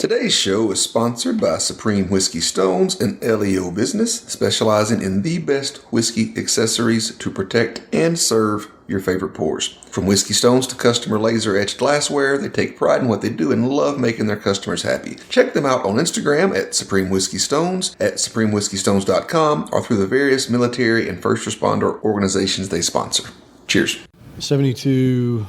Today's show is sponsored by Supreme Whiskey Stones, an LEO business specializing in the best whiskey accessories to protect and serve your favorite pours. From whiskey stones to customer laser-etched glassware, they take pride in what they do and love making their customers happy. Check them out on Instagram at Supreme Whiskey Stones, at supremewhiskeystones.com, or through the various military and first responder organizations they sponsor. Cheers. 72.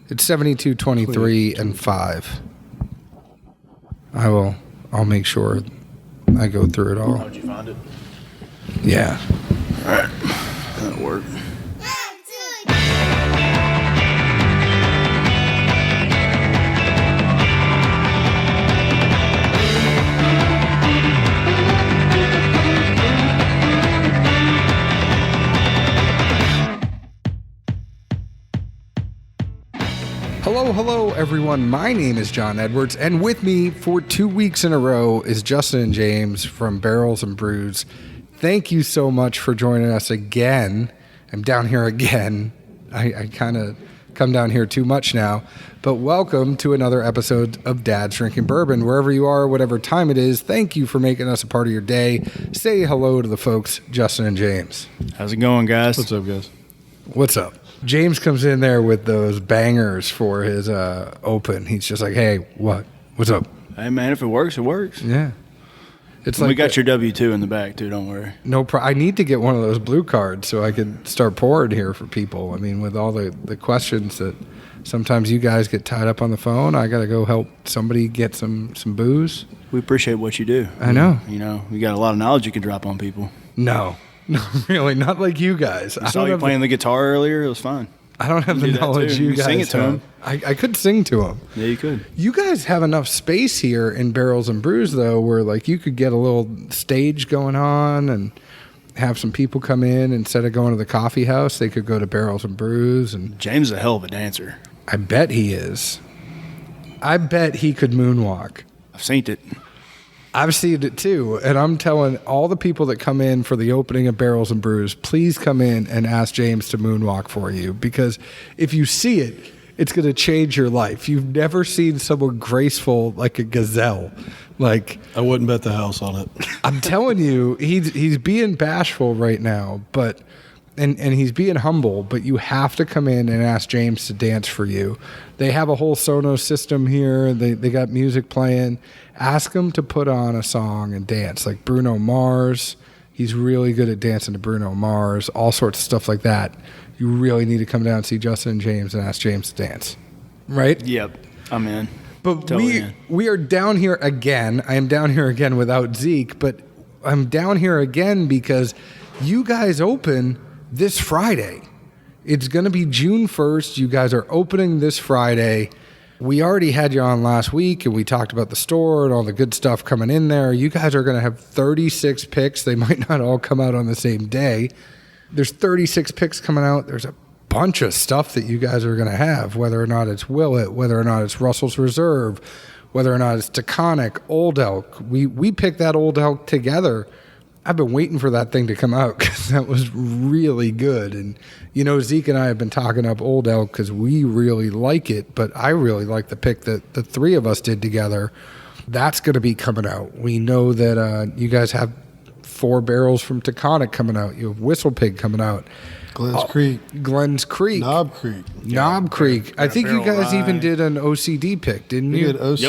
It's 72, 23, and 5. I'll make sure I go through it all. How'd you find it? Yeah. All right. That'll work. Hello, everyone. My name is John Edwards, and with me for 2 weeks in a row is Justin and James from Barrels and Brews. Thank you so much for joining us again. I'm down here again. I kind of come down here too much now, but welcome to another episode of Dad's Drinking Bourbon. Wherever you are, whatever time it is, thank you for making us a part of your day. Say hello to the folks, Justin and James. How's it going, guys? What's up, guys? What's up? James comes in there with those bangers for his open. He's just like, hey, what's up? Hey, man, if it works, it works. Yeah. It's And like we got your W-2 in the back, too. Don't worry. I need to get one of those blue cards so I can start pouring here for people. I mean, with all the questions that sometimes you guys get tied up on the phone, I got to go help somebody get some booze. We appreciate what you do. I know. You know, you got a lot of knowledge you can drop on people. No, really, not like you guys. I saw you playing the guitar earlier. It was fun. I don't have the knowledge you guys sing it to have. him. I could sing to him. Yeah, you could. You guys have enough space here in Barrels and Brews, though, where like you could get a little stage going on and have some people come in. Instead of going to the coffee house, they could go to Barrels and Brews. And James is a hell of a dancer. I bet he is. I bet he could moonwalk. I've seen it. I've seen it too, and I'm telling all the people that come in for the opening of Barrels and Brews, please come in and ask James to moonwalk for you, because if you see it, it's going to change your life. You've never seen someone graceful like a gazelle. Like, I wouldn't bet the house on it. I'm telling you, he's being bashful right now, but and he's being humble, but you have to come in and ask James to dance for you. They have a whole Sonos system here. They got music playing. Ask him to put on a song and dance, like Bruno Mars. He's really good at dancing to Bruno Mars, all sorts of stuff like that. You really need to come down and see Justin and James and ask James to dance. Right? Yep. I'm in. But Totally we are down here again. I am down here again without Zeke, but I'm down here again because you guys open this Friday. It's going to be June 1st. You guys are opening this Friday. We already had you on last week, and we talked about the store and all the good stuff coming in there. You guys are going to have 36 picks. They might not all come out on the same day. There's 36 picks coming out. There's a bunch of stuff that you guys are going to have, whether or not it's Willet, whether or not it's Russell's Reserve, whether or not it's Taconic, Old Elk. We picked that Old Elk together. I've been waiting for that thing to come out because that was really good. And, you know, Zeke and I have been talking up Old Elk because we really like it, but I really like the pick that the three of us did together. That's going to be coming out. We know that you guys have 4 barrels from Taconic coming out. You have Whistle Pig coming out. Glenn's Creek. Knob Creek. Knob Creek. I think you guys rye. even did an OCD pick, didn't you?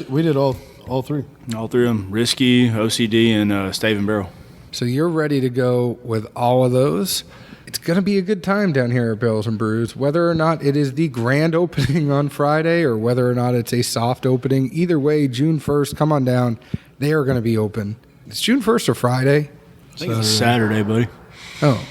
We did all three. All three of them. Risky, OCD, and Stave and Barrel. So you're ready to go with all of those. It's going to be a good time down here at Barrels and Brews, whether or not it is the grand opening on Friday or whether or not it's a soft opening. Either way, June 1st, come on down. They are going to be open. It's June 1st or Friday? I think it's Saturday, buddy. Oh.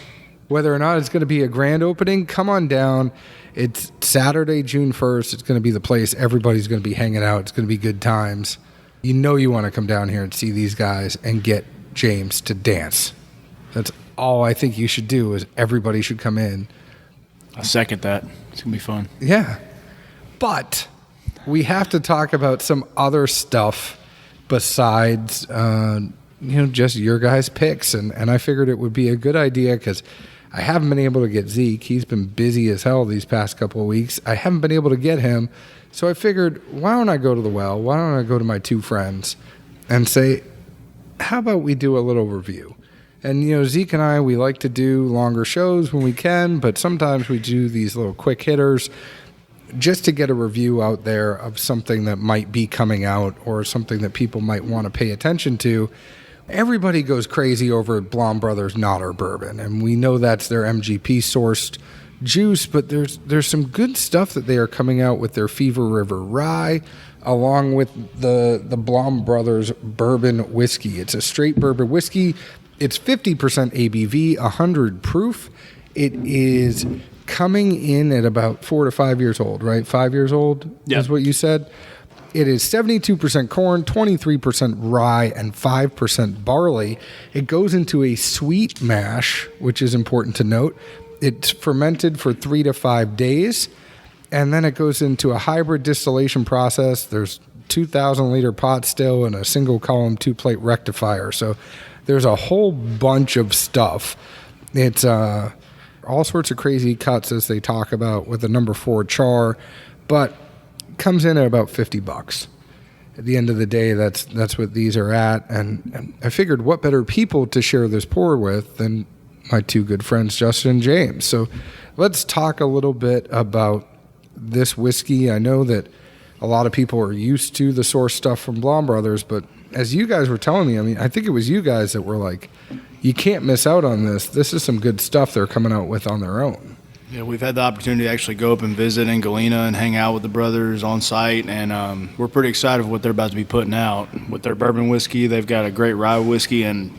Whether or not it's going to be a grand opening, come on down. It's Saturday, June 1st. It's going to be the place. Everybody's going to be hanging out. It's going to be good times. You know you want to come down here and see these guys and get James to dance. That's all I think you should do. Is everybody should come in. I second that. It's gonna be fun. Yeah, but we have to talk about some other stuff besides just your guys' picks, and I figured it would be a good idea because I haven't been able to get Zeke. He's been busy as hell these past couple of weeks. I haven't been able to get him. So I figured, why don't I go to the well? Why don't I go to my two friends and say, how about we do a little review? And, Zeke and I, we like to do longer shows when we can, but sometimes we do these little quick hitters just to get a review out there of something that might be coming out or something that people might want to pay attention to. Everybody goes crazy over Blaum Brothers Notter Bourbon, and we know that's their MGP sourced juice, but there's some good stuff that they are coming out with their Fever River Rye, along with the Blaum Brothers Bourbon Whiskey. It's a straight bourbon whiskey. It's 50% ABV, 100 proof. It is coming in at about 4 to 5 years old, right? 5 years old is what you said? It is 72% corn, 23% rye, and 5% barley. It goes into a sweet mash, which is important to note. It's fermented for 3 to 5 days, and then it goes into a hybrid distillation process. There's 2,000-liter pot still and a single-column 2-plate rectifier. So there's a whole bunch of stuff. It's all sorts of crazy cuts, as they talk about, with the number 4 char, but comes in at about $50. At the end of the day, that's what these are at, and I figured what better people to share this pour with than my two good friends, Justin and James. So let's talk a little bit about this whiskey. I know that a lot of people are used to the source stuff from Blaum Brothers, but as you guys were telling me, I think it was you guys that were like, you can't miss out on this. This is some good stuff they're coming out with on their own. Yeah, we've had the opportunity to actually go up and visit in Galena and hang out with the brothers on site, and we're pretty excited for what they're about to be putting out with their bourbon whiskey. They've got a great rye whiskey, and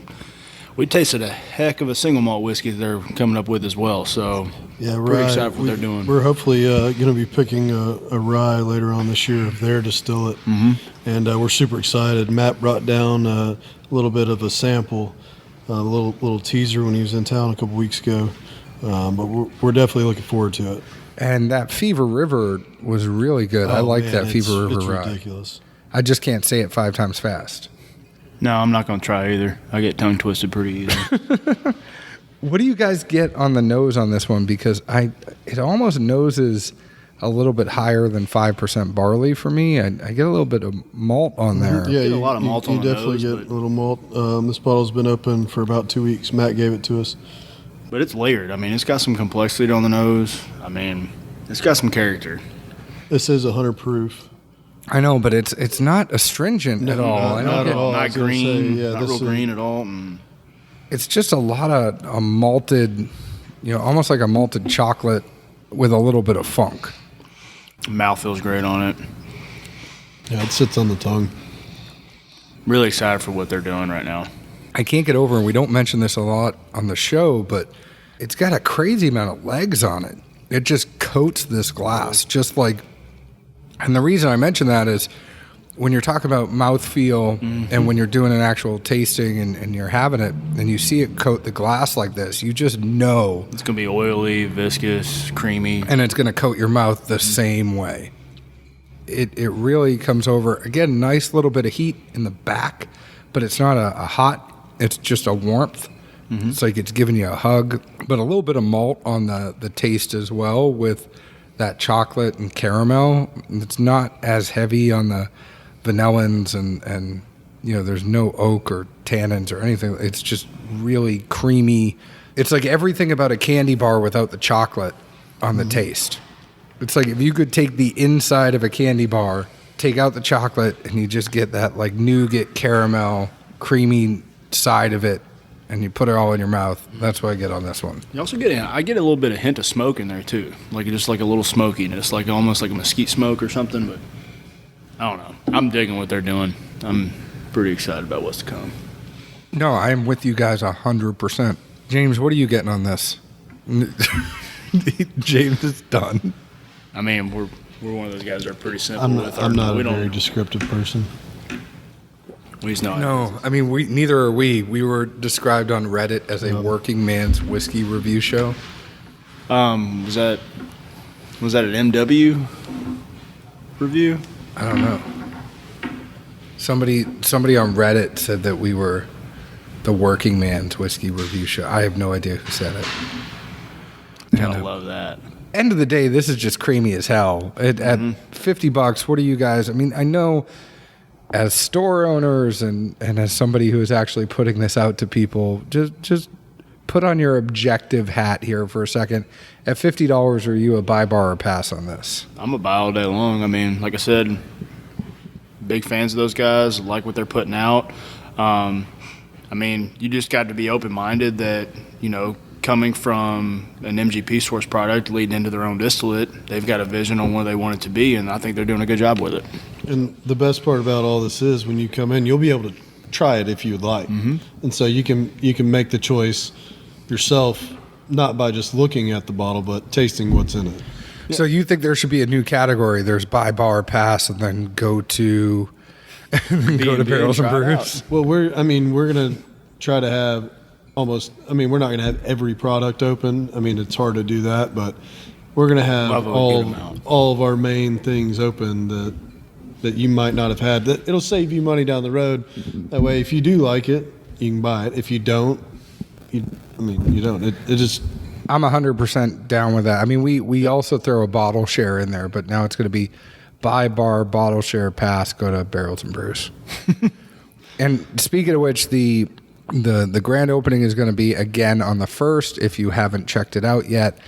we tasted a heck of a single malt whiskey they're coming up with as well. So yeah, pretty excited for what they're doing. We're hopefully going to be picking a rye later on this year of their distillate, and we're super excited. Matt brought down a little bit of a sample, a little teaser when he was in town a couple weeks ago. But we're definitely looking forward to it. And that Fever River was really good. I like that Fever River rye. It's ridiculous. I just can't say it 5 times fast. No, I'm not going to try either. I get tongue twisted pretty easy. What do you guys get on the nose on this one? Because it almost noses a little bit higher than 5% barley for me. I get a little bit of malt on there. Yeah, you get a lot of malt on the nose. You definitely get a little malt. This bottle's been open for about 2 weeks. Matt gave it to us. But it's layered. It's got some complexity on the nose. It's got some character. This is 100 proof. I know, but it's not astringent at all. Not at all. Not green. Say, not real green at all. It's just a lot of a malted, almost like a malted chocolate with a little bit of funk. Mouth feels great on it. Yeah, it sits on the tongue. Really excited for what they're doing right now. I can't get over, and we don't mention this a lot on the show, but it's got a crazy amount of legs on it. It just coats this glass, just like, and the reason I mention that is when you're talking about mouthfeel and when you're doing an actual tasting and you're having it and you see it coat the glass like this, you just know. It's going to be oily, viscous, creamy. And it's going to coat your mouth the same way. It really comes over, again, nice little bit of heat in the back, but it's not a hot. It's just a warmth. It's like it's giving you a hug, but a little bit of malt on the taste as well with that chocolate and caramel. It's not as heavy on the vanillins and there's no oak or tannins or anything. It's just really creamy. It's like everything about a candy bar without the chocolate on the taste. It's like if you could take the inside of a candy bar, take out the chocolate, and you just get that like nougat caramel creamy side of it, and you put it all in your mouth. That's what I get on this one. You also I get a little bit of hint of smoke in there too, like just like a little smokiness, like almost like a mesquite smoke or something. But I don't know. I'm digging what they're doing. I'm pretty excited about what's to come. No, I am with you guys 100%. James, what are you getting on this? James is done. We're one of those guys that are pretty simple. I'm not a very descriptive person. He's not. No, neither are we. We were described on Reddit as a working man's whiskey review show. Was that an MW review? I don't know. Somebody on Reddit said that we were the working man's whiskey review show. I have no idea who said it. Gotta love that. End of the day, this is just creamy as hell. At $50, what are you guys? I mean, I know as store owners and as somebody who is actually putting this out to people, just put on your objective hat here for a second. At $50, are you a buy, bar, or pass on this? I'm a buy all day long. I mean, like I said, big fans of those guys, like what they're putting out. I mean, you just got to be open-minded that, coming from an MGP source product leading into their own distillate, they've got a vision on where they want it to be, and I think they're doing a good job with it. And the best part about all this is when you come in, you'll be able to try it if you'd like. And so you can make the choice yourself, not by just looking at the bottle, but tasting what's in it. So you think there should be a new category? There's buy, bar, pass, and then go to Barrels and Brews. Well, we're going to try to have we're not going to have every product open. I mean, it's hard to do that, but we're going to have all of our main things open that you might not have had. That it'll save you money down the road. That way, if you do like it, you can buy it. If you don't, you don't. It just. I'm 100% down with that. I mean, we also throw a bottle share in there, but now it's going to be buy, bar, bottle share, pass, go to Barrels and Brews. And speaking of which, the grand opening is going to be again on the 1st. If you haven't checked it out yet,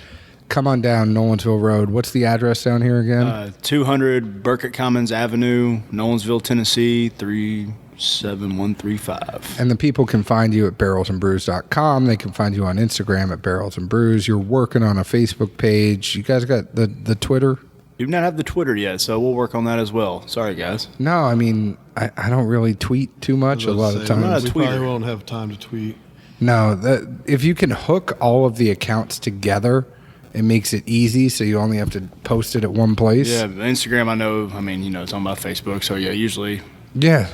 come on down Nolensville Road. What's the address down here again? 200 Burkett Commons Avenue, Nolensville, Tennessee, 37135. And the people can find you at barrelsandbrews.com. They can find you on Instagram at Barrels and Brews. You're working on a Facebook page. You guys got the Twitter? We do not have the Twitter yet, so we'll work on that as well. Sorry, guys. No, I mean, I don't really tweet too much a lot of times. We probably won't have time to tweet. No, if you can hook all of the accounts together, it makes it easy, so you only have to post it at one place. Yeah, Instagram, I know, it's on my Facebook, so yeah, usually. Yeah.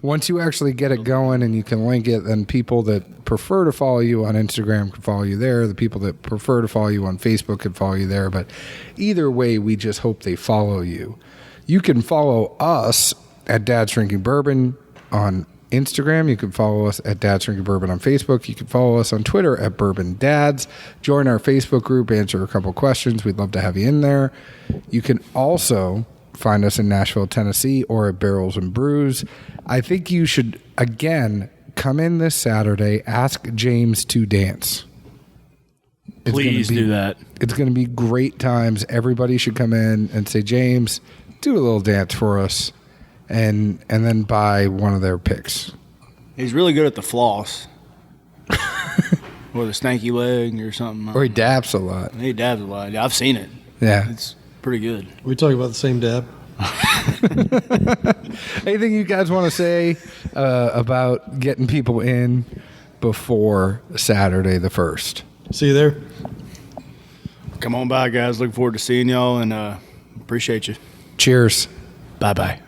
Once you actually get it going and you can link it, then people that prefer to follow you on Instagram can follow you there. The people that prefer to follow you on Facebook can follow you there. But either way, we just hope they follow you. You can follow us at Dad's Drinking Bourbon on Instagram. You can follow us at Dad's Drinking Bourbon on Facebook. You can follow us on Twitter at Bourbon Dads. Join our Facebook group, answer a couple questions. We'd love to have you in there. You can also find us in Nashville, Tennessee, or at Barrels and Brews. I think you should, again, come in this Saturday, ask James to dance. Please do that. It's going to be great times. Everybody should come in and say, James, do a little dance for us, and then buy one of their picks. He's really good at the floss. Or the stanky leg or something. Or he dabs a lot. He dabs a lot. Yeah, I've seen it. Yeah. It's pretty good. We talk about the same dab. Anything you guys want to say about getting people in before Saturday the 1st? See you there. Come on by, guys. Look forward to seeing y'all, and appreciate you. Cheers. Bye-bye.